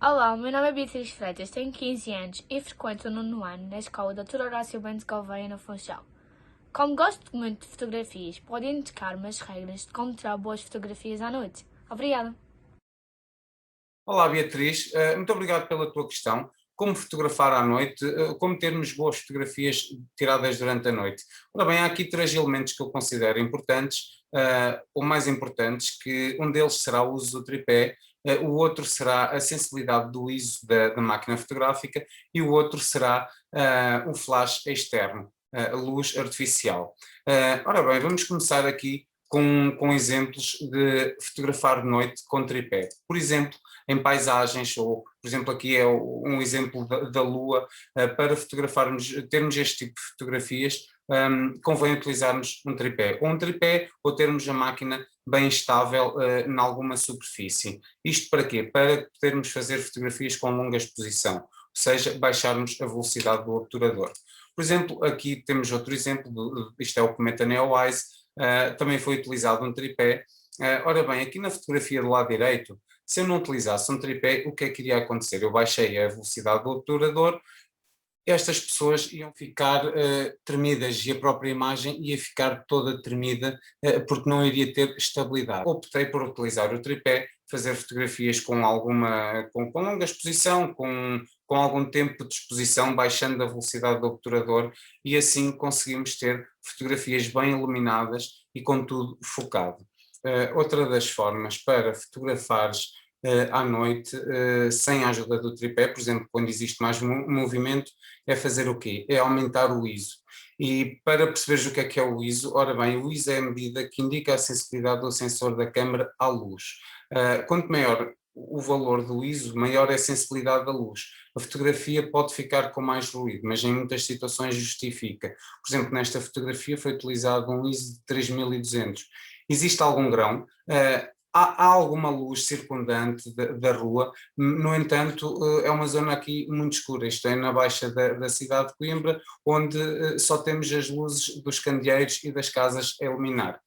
Olá, o meu nome é Beatriz Freitas, tenho 15 anos e frequento o nono ano na escola Dr. Horácio Bento Gouveia, no Funchal. Como gosto muito de fotografias, pode indicar-me as regras de como tirar boas fotografias à noite? Obrigada. Olá, Beatriz. Muito obrigado pela tua questão. Como fotografar à noite, como termos boas fotografias tiradas durante a noite? Ora bem, há aqui três elementos que eu considero importantes, ou mais importantes, que um deles será o uso do tripé, o outro será a sensibilidade do ISO da máquina fotográfica e o outro será o flash externo, a luz artificial. Ora bem, vamos começar aqui com exemplos de fotografar de noite com tripé. Por exemplo, em paisagens, ou por exemplo aqui é um exemplo da Lua, para fotografarmos, termos este tipo de fotografias, convém utilizarmos um tripé, ou termos a máquina bem estável em alguma superfície. Isto para quê? Para podermos fazer fotografias com longa exposição, ou seja, baixarmos a velocidade do obturador. Por exemplo, aqui temos outro exemplo, isto é o cometa Neowise, também foi utilizado um tripé. Ora bem, aqui na fotografia do lado direito, se eu não utilizasse um tripé, o que é que iria acontecer? Eu baixei a velocidade do obturador, estas pessoas iam ficar tremidas e a própria imagem ia ficar toda tremida porque não iria ter estabilidade. Optei por utilizar o tripé, fazer fotografias com longa exposição, com algum tempo de exposição, baixando a velocidade do obturador, e assim conseguimos ter fotografias bem iluminadas e com tudo focado. Outra das formas para fotografares à noite, sem a ajuda do tripé, por exemplo, quando existe mais movimento, é fazer o quê? É aumentar o ISO. E para perceberes o que é o ISO, ora bem, o ISO é a medida que indica a sensibilidade do sensor da câmara à luz. Quanto maior o valor do ISO, maior é a sensibilidade da luz. A fotografia pode ficar com mais ruído, mas em muitas situações justifica. Por exemplo, nesta fotografia foi utilizado um ISO de 3200. Existe algum grão, há alguma luz circundante da rua, no entanto, é uma zona aqui muito escura, isto é na baixa da cidade de Coimbra, onde só temos as luzes dos candeeiros e das casas a iluminar.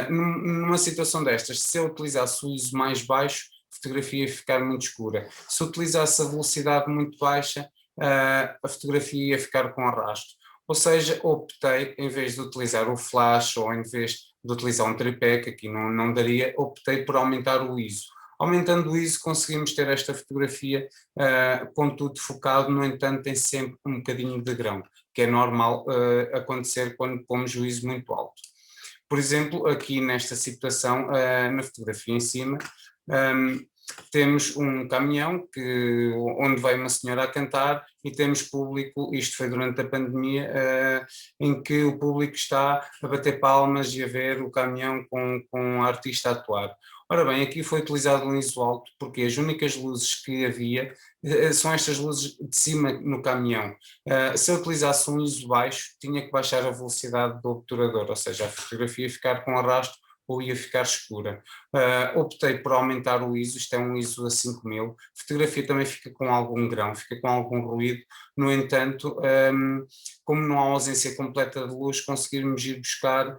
Numa situação destas, se eu utilizasse o ISO mais baixo, a fotografia ia ficar muito escura. Se utilizasse a velocidade muito baixa, a fotografia ia ficar com arrasto. Ou seja, optei, em vez de utilizar o flash ou em vez de utilizar um tripé, que aqui não daria, optei por aumentar o ISO. Aumentando o ISO conseguimos ter esta fotografia com tudo focado, no entanto tem sempre um bocadinho de grão, que é normal acontecer quando pomos o ISO muito alto. Por exemplo, aqui nesta situação, na fotografia em cima, um, temos um caminhão onde vai uma senhora a cantar e temos público, isto foi durante a pandemia, em que o público está a bater palmas e a ver o caminhão com a artista a atuar. Ora bem, aqui foi utilizado um ISO alto porque as únicas luzes que havia são estas luzes de cima no caminhão. Se eu utilizasse um ISO baixo, tinha que baixar a velocidade do obturador, ou seja, a fotografia ia ficar com arrasto ou ia ficar escura. Optei por aumentar o ISO, isto é um ISO a 5000, a fotografia também fica com algum grão, fica com algum ruído, no entanto, como não há ausência completa de luz, conseguirmos ir buscar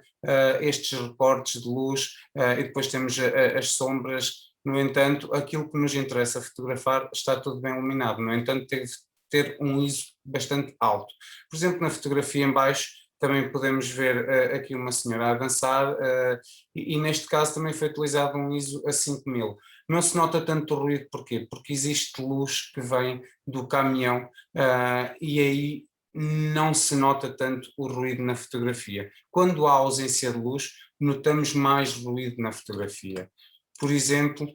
estes recortes de luz e depois temos as sombras. No entanto, aquilo que nos interessa fotografar está tudo bem iluminado, no entanto teve de ter um ISO bastante alto. Por exemplo, na fotografia em baixo também podemos ver aqui uma senhora a dançar e neste caso também foi utilizado um ISO a 5000. Não se nota tanto o ruído, porquê? Porque existe luz que vem do caminhão e aí não se nota tanto o ruído na fotografia. Quando há ausência de luz, notamos mais ruído na fotografia. Por exemplo,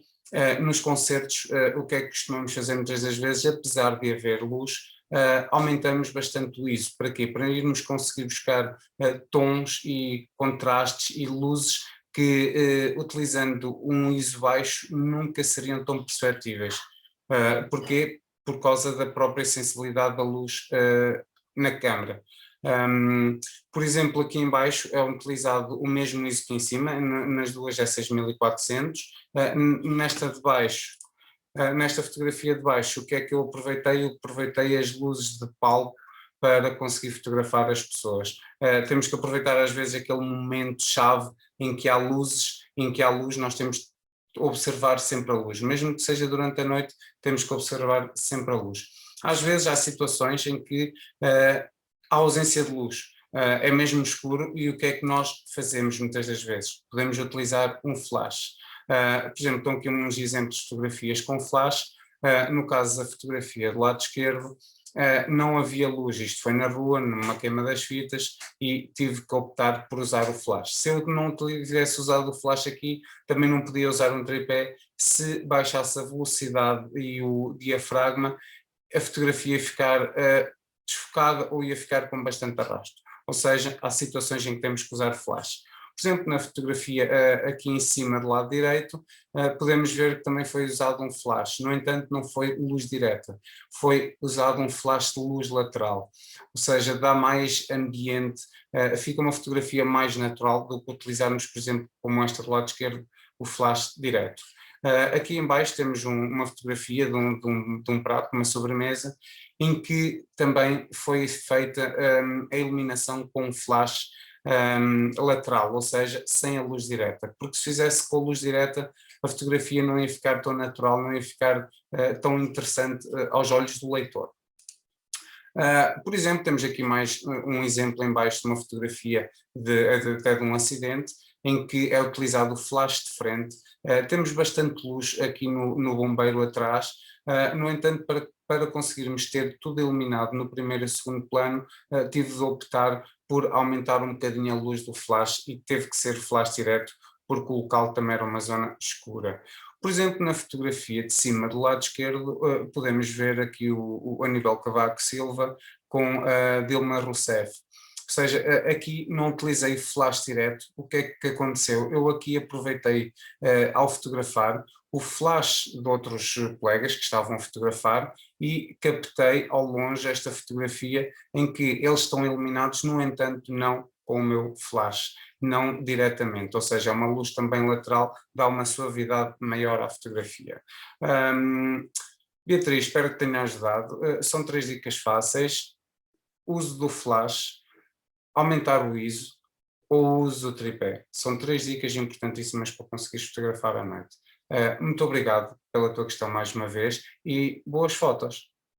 nos concertos, o que é que costumamos fazer muitas das vezes, apesar de haver luz, aumentamos bastante o ISO. Para quê? Para irmos conseguir buscar tons e contrastes e luzes que, utilizando um ISO baixo, nunca seriam tão perceptíveis. Porquê? Por causa da própria sensibilidade da luz na câmara. Um, por exemplo, aqui em baixo é utilizado o mesmo ISO que em cima, nas duas é 6400, nesta de baixo, nesta fotografia de baixo, o que é que eu aproveitei? Eu aproveitei as luzes de palco para conseguir fotografar as pessoas. Temos que aproveitar às vezes aquele momento chave em que há luzes, em que há luz, nós temos observar sempre a luz, mesmo que seja durante a noite, temos que observar sempre a luz. Às vezes há situações em que há ausência de luz, é mesmo escuro, e o que é que nós fazemos muitas das vezes? Podemos utilizar um flash. Por exemplo, estão aqui uns exemplos de fotografias com flash. No caso da fotografia do lado esquerdo, não havia luz, isto foi na rua, numa queima das fitas, e tive que optar por usar o flash. Se eu não tivesse usado o flash aqui, também não podia usar um tripé. Se baixasse a velocidade e o diafragma, a fotografia ia ficar desfocada ou ia ficar com bastante arrasto. Ou seja, há situações em que temos que usar flash. Por exemplo, na fotografia aqui em cima do lado direito, podemos ver que também foi usado um flash. No entanto, não foi luz direta, foi usado um flash de luz lateral. Ou seja, dá mais ambiente, fica uma fotografia mais natural do que utilizarmos, por exemplo, como esta do lado esquerdo, o flash direto. Aqui em baixo temos uma fotografia de um prato, uma sobremesa, em que também foi feita a iluminação com um flash lateral, ou seja, sem a luz direta, porque se fizesse com a luz direta, a fotografia não ia ficar tão natural, não ia ficar tão interessante aos olhos do leitor. Por exemplo, temos aqui mais um exemplo em baixo de uma fotografia até de um acidente, em que é utilizado o flash de frente. Temos bastante luz aqui no bombeiro atrás. No entanto, para conseguirmos ter tudo iluminado no primeiro e segundo plano, tive de optar por aumentar um bocadinho a luz do flash, e teve que ser flash direto, porque o local também era uma zona escura. Por exemplo, na fotografia de cima do lado esquerdo, podemos ver aqui o Aníbal Cavaco Silva com a Dilma Rousseff. Ou seja, aqui não utilizei flash direto. O que é que aconteceu? Eu aqui aproveitei, ao fotografar, o flash de outros colegas que estavam a fotografar, e captei ao longe esta fotografia em que eles estão iluminados, no entanto não com o meu flash, não diretamente, ou seja, uma luz também lateral dá uma suavidade maior à fotografia. Beatriz, espero que tenha ajudado. São 3 dicas fáceis: uso do flash, aumentar o ISO ou o uso do tripé. São 3 dicas importantíssimas para conseguires fotografar à noite. Muito obrigado pela tua questão mais uma vez, e boas fotos.